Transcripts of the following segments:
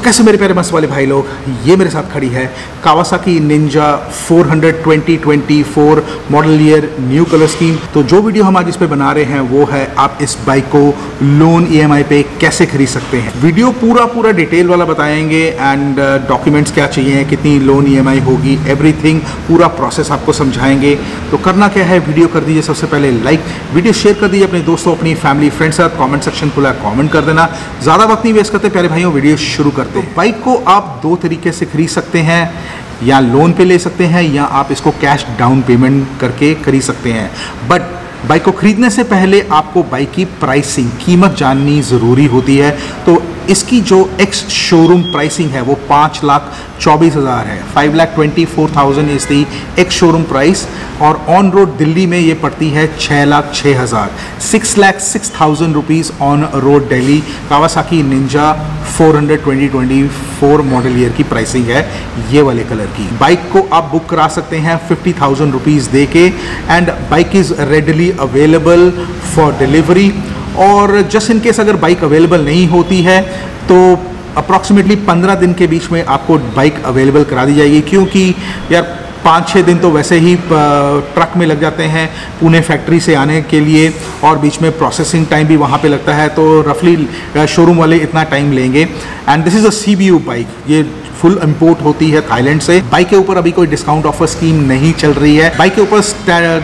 कैसे मेरे प्यारे मस्त वाले भाई लोग, ये मेरे साथ खड़ी है Kawasaki Ninja 400 2024 model year new colour scheme. तो जो वीडियो हम आज इस पे बना रहे हैं वो है आप इस बाइक को लोन EMI पे कैसे खरीद सकते हैं। वीडियो पूरा डिटेल वाला बताएंगे एंड डॉक्यूमेंट्स क्या चाहिए, कितनी लोन EMI होगी, एवरीथिंग पूरा प्रोसेस आपको समझाएंगे। तो करना क्या है, वीडियो कर दीजिए सबसे पहले लाइक, वीडियो शेयर कर दीजिए अपने दोस्तों अपनी फैमिली फ्रेंड के साथ, कमेंट सेक्शन खुला है कमेंट कर देना। ज़्यादा वक्त नहीं वेस्ट करते प्यारे भाइयों, वीडियो शुरू करते हैं। बाइक को आप दो तरीके से खरीद सकते हैं, या लोन पे ले सकते हैं या आप इसको कैश डाउन पेमेंट करके खरीद सकते हैं। बट बाइक को खरीदने से पहले आपको बाइक की प्राइसिंग कीमत जाननी ज़रूरी होती है। तो इसकी जो एक्स शोरूम प्राइसिंग है वो 5,24,000 है। 5,24,000 is the ex showroom price, और ऑन रोड दिल्ली में ये पड़ती है 6,06,000, 6,06,000 rupees on road Delhi. Kawasaki Ninja 400 2024 model year की प्राइसिंग है ये वाले कलर की। बाइक को आप बुक करा सकते हैं 50,000 रुपीज़ दे के, and bike is readily available for delivery. और जस्ट इन केस अगर बाइक अवेलेबल नहीं होती है तो अप्रॉक्सीमेटली 15 दिन के बीच में आपको बाइक अवेलेबल करा दी जाएगी, क्योंकि यार 5-6 दिन तो वैसे ही ट्रक में लग जाते हैं पुणे फैक्ट्री से आने के लिए, और बीच में प्रोसेसिंग टाइम भी वहाँ पे लगता है। तो रफली शोरूम वाले इतना टाइम लेंगे। And this is a CBU bike, ये फुल इंपोर्ट होती है थाईलैंड से। बाइक के ऊपर अभी कोई डिस्काउंट ऑफर स्कीम नहीं चल रही है। बाइक के ऊपर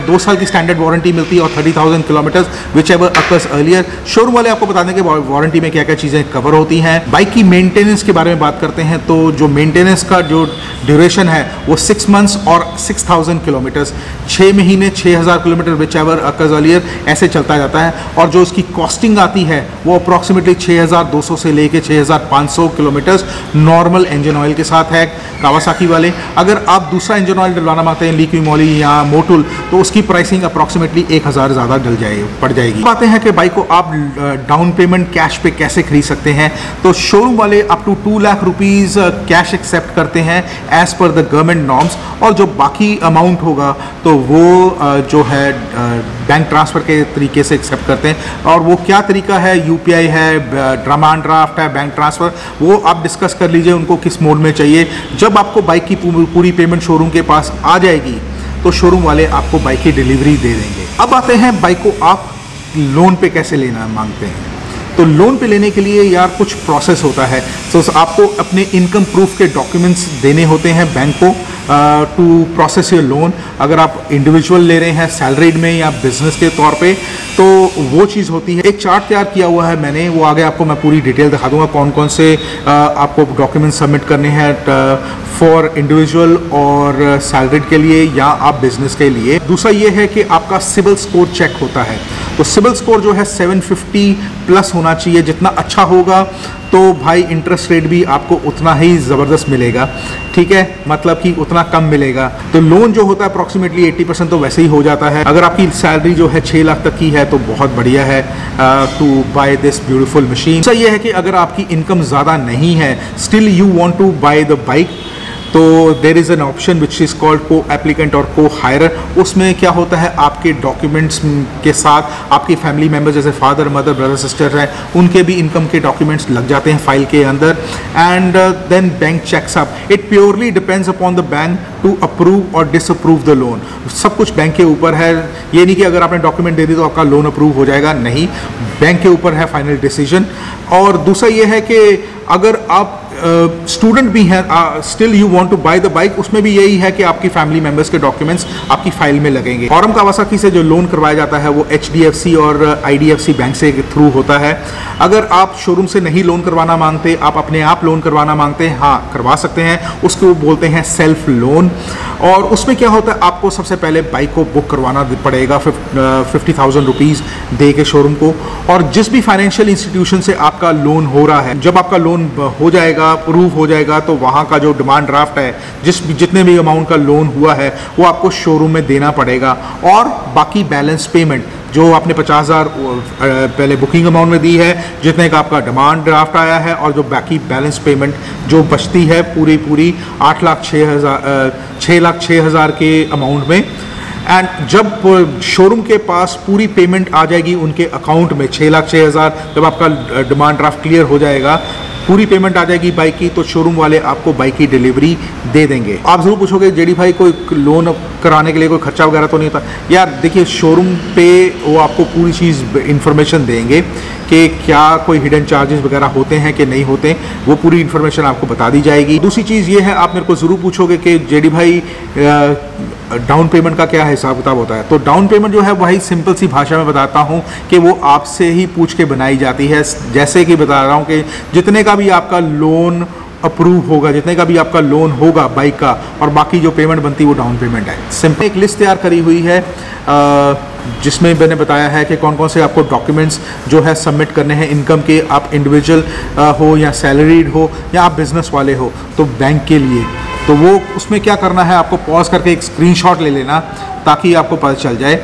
2 साल की स्टैंडर्ड वारंटी मिलती है और 30,000 kilometre which ever occurs earlier. Showroom वाले आपको बता दें कि वारंटी में क्या क्या चीज़ें कवर होती हैं। बाइक की मेंटेनेंस के बारे में बात करते हैं तो जो मेंटेनेंस का जो ड्यूरेशन है वो 6 मंथ्स और 6,000 किलोमीटर्स, 6 महीने 6,000 kilometre which ever occurs earlier ऐसे चलता जाता है। और जो उसकी कॉस्टिंग आती है वो अप्रॉक्सीमेटली 6,200 से लेके 6,500 किलोमीटर नॉर्मल इंजन ऑयल के साथ है कावासाकी वाले। अगर आप दूसरा इंजन ऑयल डलवाना मांगते हैं लिक्विड मोली या मोटुल, तो उसकी प्राइसिंग अप्रॉक्सीमेटली 1,000 ज़्यादा पड़ जाएगी। बातें हैं कि बाइक को आप डाउन पेमेंट कैश पे कैसे खरीद सकते हैं। तो शोरूम वाले up to 2 lakh rupees cash accept करते हैं as per the government norms, और जो बाकी अमाउंट होगा तो वो जो है बैंक ट्रांसफ़र के तरीके से एक्सेप्ट करते हैं। और वो क्या तरीका है, UPI है, डिमांड ड्राफ्ट है, बैंक ट्रांसफ़र, वो आप डिस्कस कर लीजिए उनको किस मोड में चाहिए। जब आपको बाइक की पूरी पेमेंट शोरूम के पास आ जाएगी तो शोरूम वाले आपको बाइक की डिलीवरी दे देंगे। अब आते हैं बाइक को आप लोन पे कैसे लेना मांगते हैं। तो लोन पे लेने के लिए यार कुछ प्रोसेस होता है। तो आपको अपने इनकम प्रूफ के डॉक्यूमेंट्स देने होते हैं बैंक को टू प्रोसेस योर लोन। अगर आप इंडिविजुअल ले रहे हैं सैलरीड में या बिजनेस के तौर पे, तो वो चीज़ होती है। एक चार्ट तैयार किया हुआ है मैंने, वो आगे आपको मैं पूरी डिटेल दिखा दूंगा कौन कौन से आपको डॉक्यूमेंट सबमिट करने हैं फॉर इंडिविजुअल और सैलरीड के लिए या आप बिजनेस के लिए। दूसरा ये है कि आपका सिबिल स्कोर चेक होता है। तो सिबिल स्कोर जो है 750 प्लस होना चाहिए। जितना अच्छा होगा तो भाई इंटरेस्ट रेट भी आपको उतना ही ज़बरदस्त मिलेगा, ठीक है, मतलब कि उतना कम मिलेगा। तो लोन जो होता है अप्रॉक्सीमेटली 80% तो वैसे ही हो जाता है। अगर आपकी सैलरी जो है 6 लाख तक की है तो बहुत बढ़िया है to buy this beautiful machine. सही ये है कि अगर आपकी इनकम ज़्यादा नहीं है, still you want to buy the bike, तो there is an option which is called co applicant और को हायरर। उसमें क्या होता है, आपके डॉक्यूमेंट्स के साथ आपकी फैमिली मेम्बर्स जैसे फादर मदर ब्रदर सिस्टर हैं, उनके भी इनकम के डॉक्यूमेंट्स लग जाते हैं फाइल के अंदर। And then bank checks up. It purely depends upon the bank to approve और डिसअप्रूव द लोन। सब कुछ बैंक के ऊपर है। ये नहीं कि अगर आपने डॉक्यूमेंट दे दी तो आपका लोन अप्रूव हो जाएगा, नहीं, बैंक के ऊपर है फाइनल डिसीजन। और दूसरा ये है कि अगर आप स्टूडेंट भी हैं, still you want to buy the bike, उसमें भी यही है कि आपकी फैमिली मेंबर्स के डॉक्यूमेंट्स आपकी फाइल में लगेंगे। औरम कावासाकी से जो लोन करवाया जाता है वो HDFC और IDFC बैंक से थ्रू होता है। अगर आप शोरूम से नहीं लोन करवाना मांगते, आप अपने आप लोन करवाना मांगते हैं, हाँ करवा सकते हैं। उसको बोलते हैं सेल्फ लोन। और उसमें क्या होता है, आपको सबसे पहले बाइक को बुक करवाना पड़ेगा 50,000 रुपीज़ दे के शोरूम को। और जिस भी फाइनेंशियल इंस्टीट्यूशन से आपका लोन हो रहा है, जब आपका लोन हो जाएगा, अप्रूव हो जाएगा, तो वहाँ का जो डिमांड ड्राफ्ट है, जितने भी अमाउंट का लोन हुआ है वो आपको शोरूम में देना पड़ेगा। और बाकी बैलेंस पेमेंट जो आपने 50,000 पहले बुकिंग अमाउंट में दी है, जितने का आपका डिमांड ड्राफ्ट आया है, और जो बाकी बैलेंस पेमेंट जो बचती है पूरी 6,06,000 के अमाउंट में। एंड जब शोरूम के पास पूरी पेमेंट आ जाएगी उनके अकाउंट में 6,06,000, जब आपका डिमांड ड्राफ्ट क्लियर हो जाएगा, पूरी पेमेंट आ जाएगी बाइक की, तो शोरूम वाले आपको बाइक की डिलीवरी दे देंगे। आप ज़रूर पूछोगे जेडी भाई कोई लोन कराने के लिए कोई खर्चा वगैरह तो नहीं होता? यार देखिए, शोरूम पे वो आपको पूरी चीज़ इन्फॉर्मेशन देंगे कि क्या कोई हिडन चार्जेस वगैरह होते हैं कि नहीं होते, वो पूरी इन्फॉर्मेशन आपको बता दी जाएगी। दूसरी चीज़ ये है, आप मेरे को ज़रूर पूछोगे कि जेडी भाई डाउन पेमेंट का क्या हिसाब किताब होता है। तो डाउन पेमेंट जो है भाई सिंपल सी भाषा में बताता हूँ कि वो आपसे ही पूछ के बनाई जाती है। जैसे कि बता रहा हूँ कि जितने का भी आपका लोन अप्रूव होगा, जितने का भी आपका लोन होगा बाइक का, और बाकी जो पेमेंट बनती है वो डाउन पेमेंट है। सिंपल एक लिस्ट तैयार करी हुई है जिसमें मैंने बताया है कि कौन कौन से आपको डॉक्यूमेंट्स जो है सबमिट करने हैं इनकम के। आप इंडिविजुअल हो या सैलरीड हो या आप बिजनेस वाले हो तो बैंक के लिए, तो वो उसमें क्या करना है, आपको पॉज करके एक स्क्रीनशॉट ले लेना ताकि आपको पता चल जाए।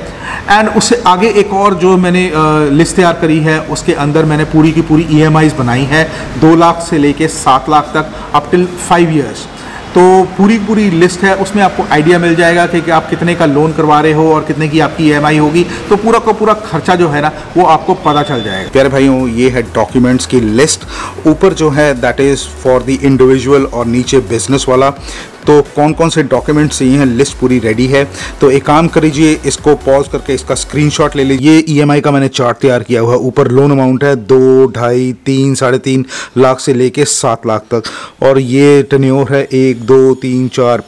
एंड उससे आगे एक और जो मैंने लिस्ट तैयार करी है, उसके अंदर मैंने पूरी की पूरी EMIs बनाई है 2 लाख से लेके 7 लाख तक अप टिल 5 ईयर्स। तो पूरी लिस्ट है, उसमें आपको आइडिया मिल जाएगा कि आप कितने का लोन करवा रहे हो और कितने की आपकी EMI होगी। तो पूरा का पूरा खर्चा जो है ना वो आपको पता चल जाएगा। प्यारे भाइयों, ये है डॉक्यूमेंट्स की लिस्ट। ऊपर जो है that is for the individual और नीचे बिजनेस वाला। तो कौन कौन से डॉक्यूमेंट्स चाहिए हैं, लिस्ट पूरी रेडी है। तो एक काम कर लीजिए, इसको पॉज करके इसका स्क्रीनशॉट ले लीजिए। ये EMI का मैंने चार्ट तैयार किया हुआ है। ऊपर लोन अमाउंट है 2, 2.5, 3, 3.5 लाख से लेके 7 लाख तक, और ये टेन्योर है 1, 2, 3, 4,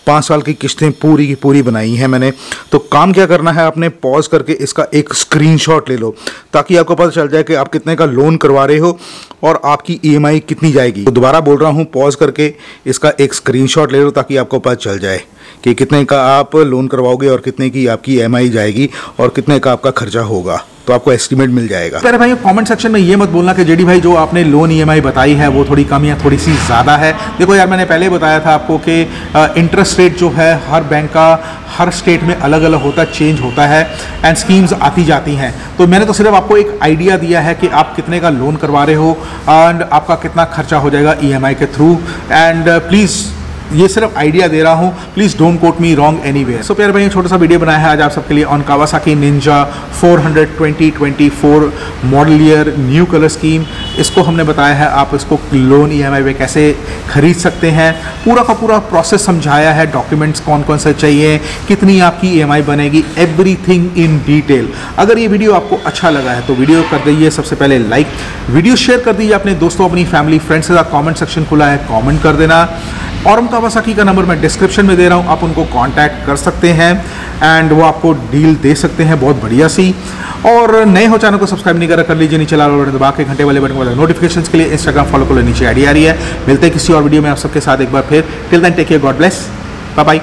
5 साल की किस्तें पूरी की पूरी बनाई हैं मैंने। तो काम क्या करना है, आपने पॉज करके इसका एक स्क्रीनशॉट ले लो ताकि आपको पता चल जाए कि आप कितने का लोन करवा रहे हो और आपकी EMI कितनी जाएगी। तो दोबारा बोल रहा हूँ, पॉज करके इसका एक स्क्रीनशॉट ले लो ताकि आपको पता चल जाए कि कितने का आप लोन करवाओगे और कितने की आपकी EMI जाएगी और कितने का आपका खर्चा होगा। तो आपको एस्टिमेट मिल जाएगा। प्यारे भाई, कमेंट सेक्शन में ये मत बोलना कि जेडी भाई जो आपने लोन EMI बताई है वो थोड़ी कम या थोड़ी सी ज़्यादा है। देखो यार, मैंने पहले बताया था आपको कि इंटरेस्ट रेट जो है हर बैंक का हर स्टेट में अलग अलग होता है, चेंज होता है, एंड स्कीम्स आती जाती हैं। तो मैंने तो सिर्फ आपको एक आइडिया दिया है कि आप कितने का लोन करवा रहे हो एंड आपका कितना खर्चा हो जाएगा EMI के थ्रू। एंड प्लीज़, ये सिर्फ आइडिया दे रहा हूँ, please don't quote me wrong anywhere. So प्यारे भाई, छोटा सा वीडियो बनाया है आज आप सबके लिए on Kawasaki Ninja 400 2024 model year new colour scheme. इसको हमने बताया है आप इसको लोन EMI पे कैसे खरीद सकते हैं। पूरा का पूरा प्रोसेस समझाया है, डॉक्यूमेंट्स कौन कौन से चाहिए, कितनी आपकी EMI बनेगी, एवरीथिंग इन डिटेल। अगर ये वीडियो आपको अच्छा लगा है तो वीडियो कर दीजिए सबसे पहले लाइक, वीडियो शेयर कर दीजिए अपने दोस्तों, अपनी फैमिली फ्रेंड्स के साथ। कॉमेंट सेक्शन खुला है, कॉमेंट कर देना। और कावासाकी का नंबर मैं डिस्क्रिप्शन में दे रहा हूँ, आप उनको कांटेक्ट कर सकते हैं एंड वो आपको डील दे सकते हैं बहुत बढ़िया सी। और नए हो चैनल को सब्सक्राइब नहीं कर लीजिए, नीचे लाल बटन दबा के घंटे वाले बटन वाले नोटिफिकेशंस के लिए। इंस्टाग्राम फॉलो कर लो, नीचे आईडी आ रही है। मिलते हैं किसी और वीडियो में आप सबके साथ एक बार फिर। Till then take care, God bless, bye bye.